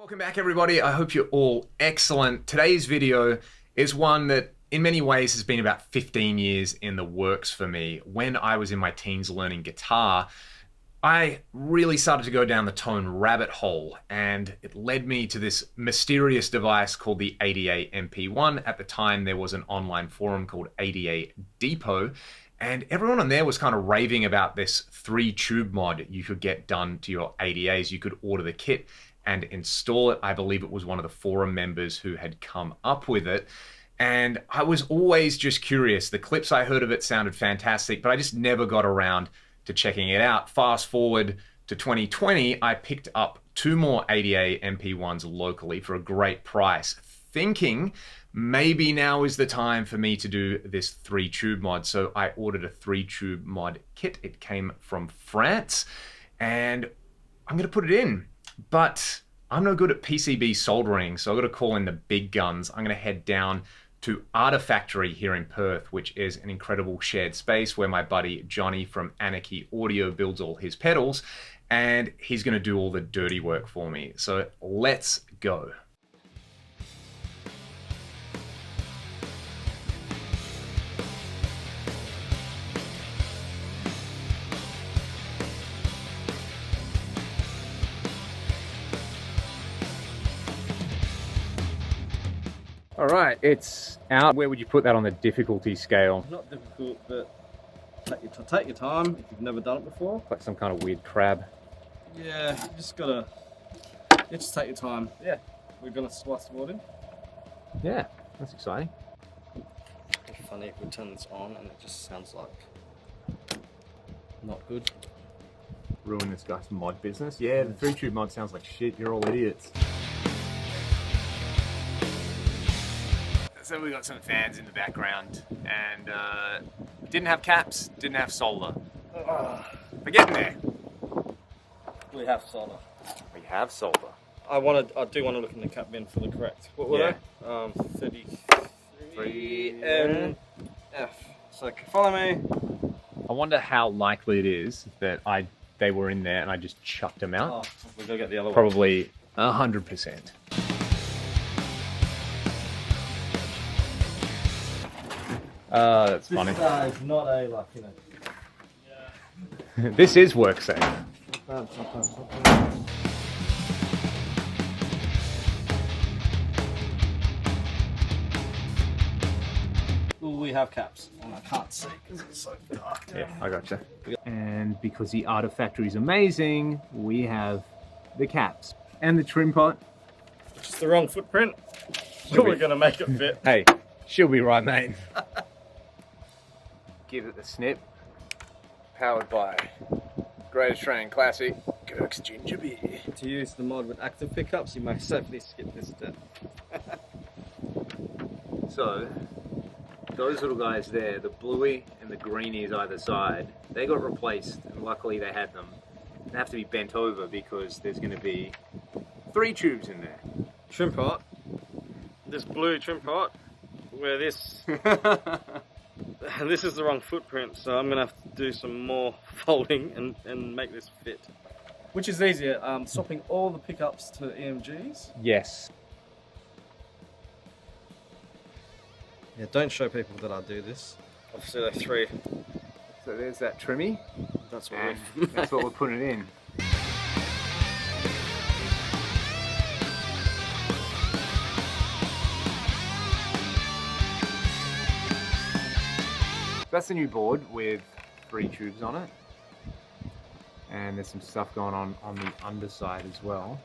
Welcome back, everybody. I hope you're all excellent. Today's video is one that in many ways has been about 15 years in the works for me. When I was in my teens learning guitar, I really started to go down the tone rabbit hole, and it led me to this mysterious device called the ADA MP-1. At the time, there was an online forum called ADA Depot, and everyone on there was kind of raving about this 3-tube mod you could get done to your ADAs. You could order the kit and install it. I believe it was one of the forum members who had come up with it. And I was always just curious. The clips I heard of it sounded fantastic, but I just never got around to checking it out. Fast forward to 2020, I picked up 2 more ADA MP1s locally for a great price, thinking maybe now is the time for me to do this 3-tube mod. So I ordered a 3-tube mod kit. It came from France, and I'm gonna put it in. But I'm no good at PCB soldering, so I've got to call in the big guns. I'm going to head down to Artifactory here in Perth, which is an incredible shared space where my buddy Johnny from Anarchy Audio builds all his pedals, and he's going to do all the dirty work for me. So let's go. All right, it's out. Where would you put that on the difficulty scale? Not difficult, but take your time if you've never done it before. Like some kind of weird crab. Yeah, you just gotta just take your time. Yeah, we're gonna slice the wood in. Yeah, that's exciting. It's funny if we turn this on and it just sounds like not good. Ruin this guy's mod business. Yeah, the 3-tube mod sounds like shit. You're all idiots. So we got some fans in the background, and didn't have caps, didn't have solder. We're getting there. We have solder. We have solder. I do want to look in the cap bin for the correct. What were they? 33 MF. So follow me. I wonder how likely it is that they were in there and I just chucked them out. Oh, we're gonna get the other one. Probably 100%. That's funny. This guy is not a lucky one. Yeah. This is work safe. Well, we have caps, and I can't see because it's so dark. Yeah, I gotcha. And because the Artifactory is amazing, we have the caps and the TRIMPOT. Which is the wrong footprint, but we're gonna make it fit. Hey, she'll be right, mate. Give it the snip. Powered by Great Australian Classic, Kirk's Ginger Beer. To use the mod with active pickups, you may safely skip this step. So, those little guys there, the bluey and the greenies either side, they got replaced, and luckily they had them. They have to be bent over because there's going to be 3 tubes in there. TRIMPOT, this blue TRIMPOT, where this this is the wrong footprint, so I'm going to have to do some more folding and make this fit. Which is easier, swapping all the pickups to EMGs? Yes. Yeah, don't show people that I do this. Obviously they're 3. So there's that trimmy. That's what That's what we're putting it in. That's the new board with 3 tubes on it. And there's some stuff going on the underside as well.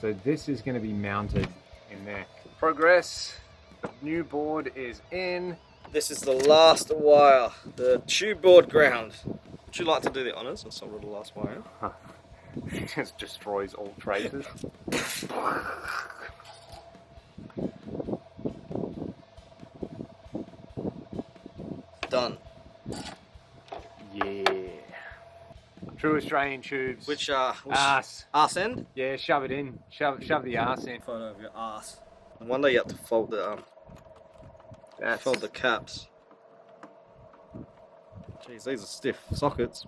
So this is going to be mounted in there. Progress. The new board is in. This is the last wire, the tube board ground. Would you like to do the honours and solder the last wire? It just destroys all traces. Done. Yeah. True Australian tubes. Which arse. Arse end? Yeah, shove it in. Shove the arse in. Photo of your arse. No wonder you have to fold the fold the caps. Jeez, these are stiff sockets.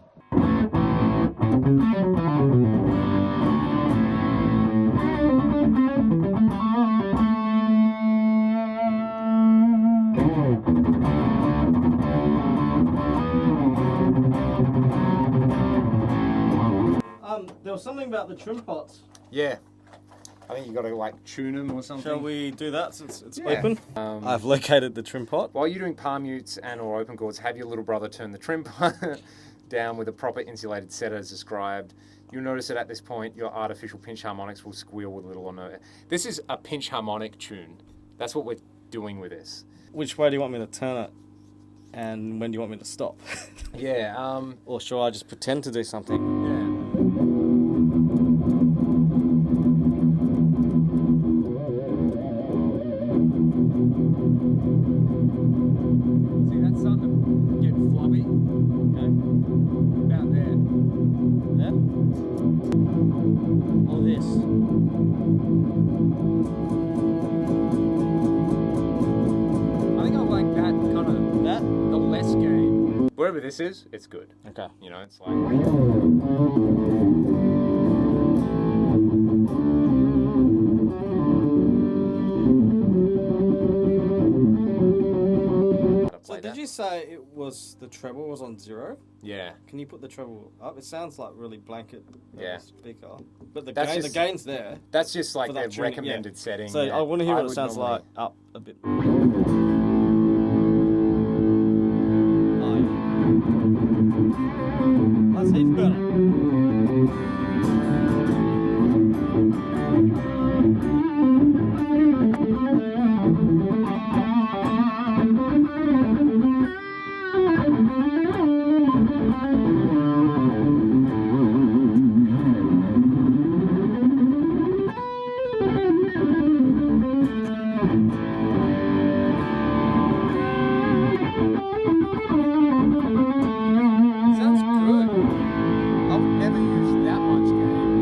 there was something about the trim pots. Yeah. I think you got to like tune them or something. Shall we do that since it's Yeah. open? I've located the trim pot. While you're doing palm mutes and or open chords, have your little brother turn the trim pot down with a proper insulated setter as described. You'll notice that at this point, your artificial pinch harmonics will squeal with little or no. This is a pinch harmonic tune. That's what we're doing with this. Which way do you want me to turn it? And when do you want me to stop? Yeah. Or shall I just pretend to do something? Yeah. See, that's starting to get flubby. Okay. About there. There? Or this? I think I like that kind of That? the less gain. Wherever this is, it's good. Okay. You know, it's like. So did you say it was the treble was on 0? Yeah. Can you put the treble up? It sounds like really blanket Yeah. speaker. But That's the just- gain's there. That's just like For the that tuning, recommended setting. So yeah. I want to hear what it would sounds normally- like up a bit. That's heaps better. Sounds good. I would never use that much gain.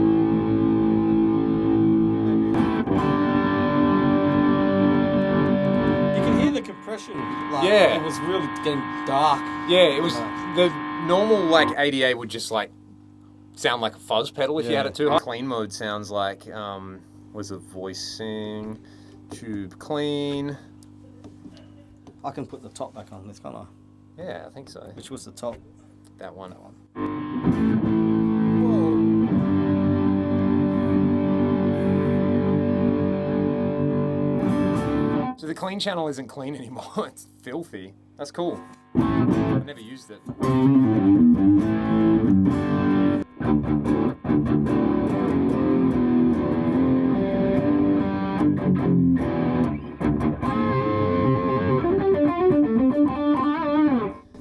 You can hear the compression. Like, Yeah. It was really getting dark. Yeah, it was the normal like ADA would just like sound like a fuzz pedal if you had Yeah. it too high. Clean mode sounds like was the voicing tube clean. I can put the top back on this, can't I? Yeah, I think so. Which was the top? That one. Whoa. So the clean channel isn't clean anymore. It's filthy. That's cool. I've never used it.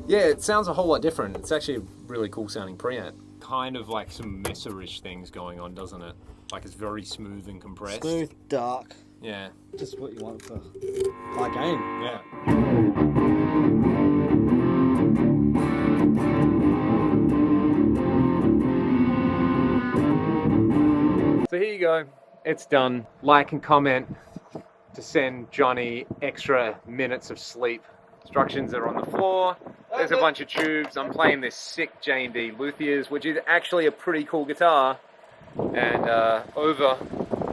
Yeah, it sounds a whole lot different. It's actually a really cool sounding preamp. Kind of like some messerish things going on, doesn't it? Like it's very smooth and compressed. Smooth, dark. Yeah. Just what you want for high gain. Yeah. So here you go. It's done. Like and comment to send Johnny extra minutes of sleep. Instructions are on the floor. There's a bunch of tubes. I'm playing this sick J&D Luthiers, which is actually a pretty cool guitar. And over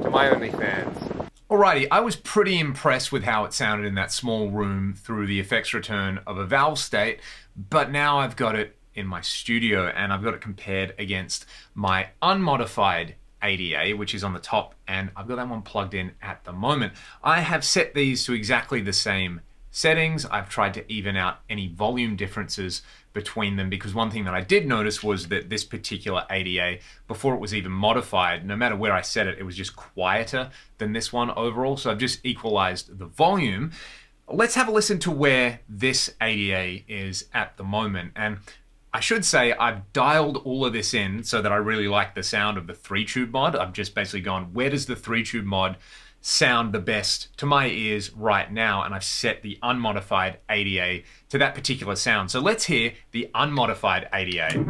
to my OnlyFans. Alrighty, I was pretty impressed with how it sounded in that small room through the effects return of a VALVESTATE, but now I've got it in my studio and I've got it compared against my unmodified ADA, which is on the top, and I've got that one plugged in at the moment. I have set these to exactly the same settings. I've tried to even out any volume differences between them, because one thing that I did notice was that this particular ADA, before it was even modified, no matter where I set it, it was just quieter than this one overall. So I've just equalized the volume. Let's have a listen to where this ADA is at the moment. And I should say I've dialed all of this in so that I really like the sound of the 3-tube mod. I've just basically gone, where does the 3-tube mod sound the best to my ears right now? And I've set the unmodified ADA to that particular sound. So let's hear the unmodified ADA.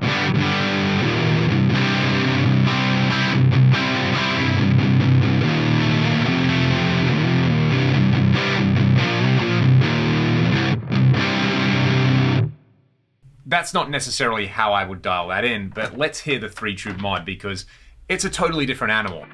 That's not necessarily how I would dial that in, but let's hear the 3-tube mod because it's a totally different animal.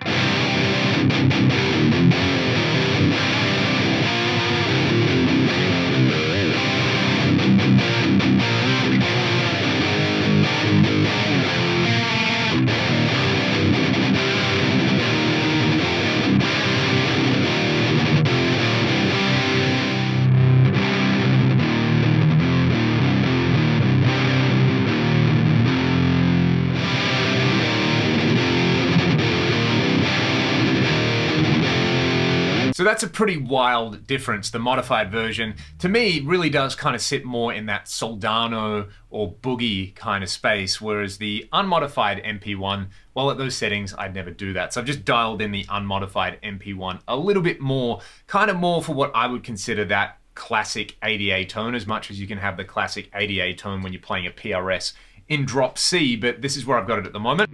So that's a pretty wild difference. The modified version, to me, really does kind of sit more in that Soldano or Boogie kind of space, whereas the unmodified MP-1, well, at those settings, I'd never do that. So I've just dialed in the unmodified MP-1 a little bit more, kind of more for what I would consider that classic ADA tone, as much as you can have the classic ADA tone when you're playing a PRS in drop C, but this is where I've got it at the moment.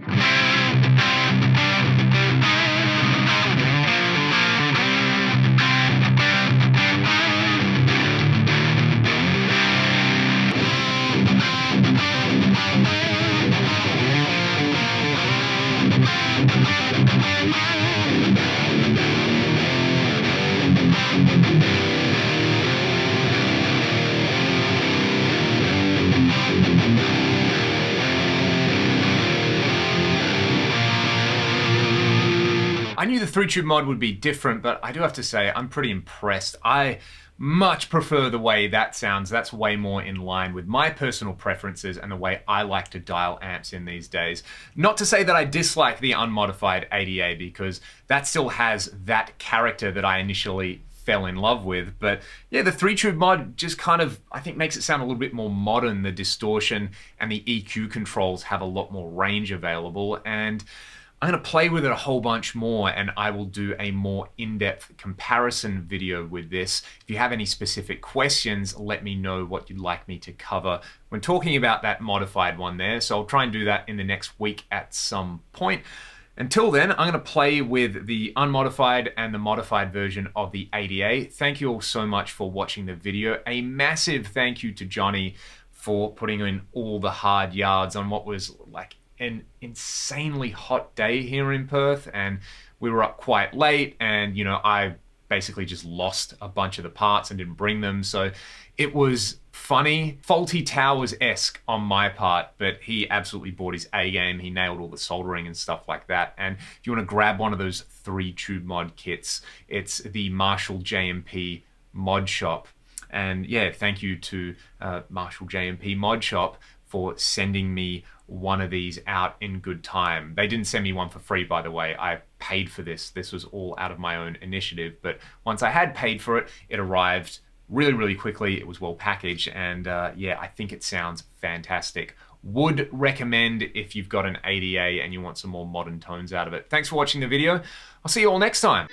I knew the 3-tube mod would be different, but I do have to say I'm pretty impressed. I much prefer the way that sounds. That's way more in line with my personal preferences and the way I like to dial amps in these days. Not to say that I dislike the unmodified ADA, because that still has that character that I initially fell in love with, but yeah, the 3-tube mod just kind of, I think, makes it sound a little bit more modern. The distortion and the EQ controls have a lot more range available, and I'm going to play with it a whole bunch more, and I will do a more in-depth comparison video with this. If you have any specific questions, let me know what you'd like me to cover when talking about that modified one there. So I'll try and do that in the next week at some point. Until then, I'm going to play with the unmodified and the modified version of the ADA. Thank you all so much for watching the video. A massive thank you to Johnny for putting in all the hard yards on what was like an insanely hot day here in Perth, and we were up quite late, and you know, I basically just lost a bunch of the parts and didn't bring them, so it was funny, Faulty Towers-esque on my part, but he absolutely bought his A game. He nailed all the soldering and stuff like that. And if you want to grab one of those 3-tube mod kits, it's the Marshall JMP mod shop. And yeah, thank you to Marshall JMP mod shop for sending me one of these out in good time. They didn't send me one for free, by the way. I paid for this. This was all out of my own initiative. But once I had paid for it, it arrived really, really quickly. It was well packaged, and yeah, I think it sounds fantastic. Would recommend if you've got an ADA and you want some more modern tones out of it. Thanks for watching the video. I'll see you all next time.